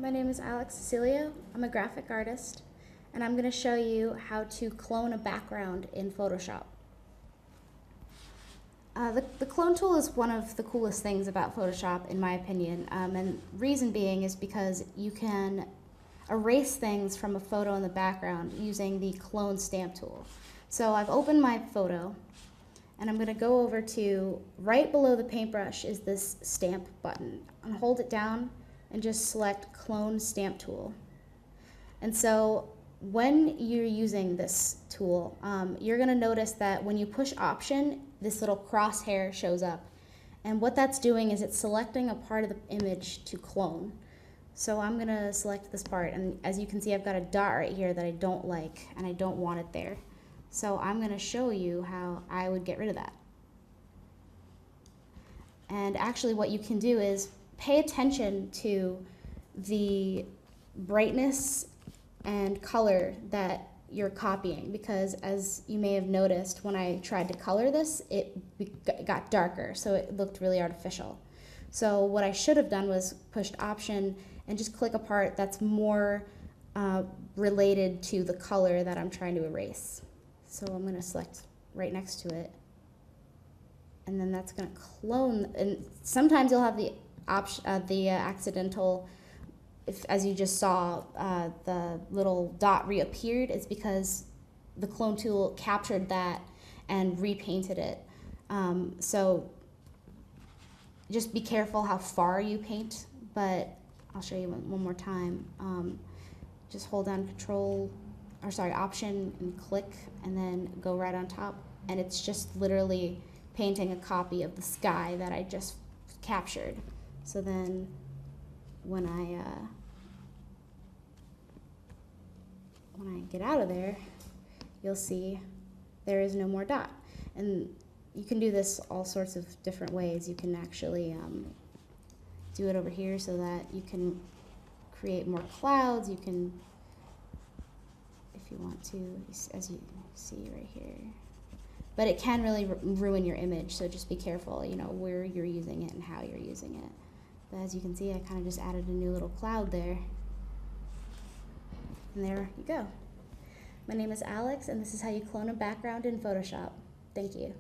My name is Alex Cecilio. I'm a graphic artist, and I'm going to show you how to clone a background in Photoshop. The clone tool is one of the coolest things about Photoshop, in my opinion, and reason being is because you can erase things from a photo in the background using the clone stamp tool. So I've opened my photo, and I'm going to go over to, right below the paintbrush is this stamp button. I'm hold it down and just select clone stamp tool. And so when you're using this tool, you're going to notice that when you push option, this little crosshair shows up. And what that's doing is it's selecting a part of the image to clone. So I'm going to select this part, and as you can see, I've got a dot right here that I don't like and I don't want it there. So I'm going to show you how I would get rid of that. And actually what you can do is pay attention to the brightness and color that you're copying, because as you may have noticed, when I tried to color this, it got darker, so it looked really artificial. So what I should have done was pushed option and just click a part that's more related to the color that I'm trying to erase. So I'm going to select right next to it, and then that's going to clone. And sometimes you'll have the accidental, as you just saw, the little dot reappeared. It's because the clone tool captured that and repainted it. So just be careful how far you paint, but I'll show you one more time. Just hold down option and click, and then go right on top, and it's just literally painting a copy of the sky that I just captured. So then when I get out of there, you'll see there is no more dot. And you can do this all sorts of different ways. You can actually do it over here so that you can create more clouds. You can, if you want to, as you see right here. But it can really ruin your image, so just be careful, you know, where you're using it and how you're using it. But as you can see, I kind of just added a new little cloud there. And there you go. My name is Alex, and this is how you clone a background in Photoshop. Thank you.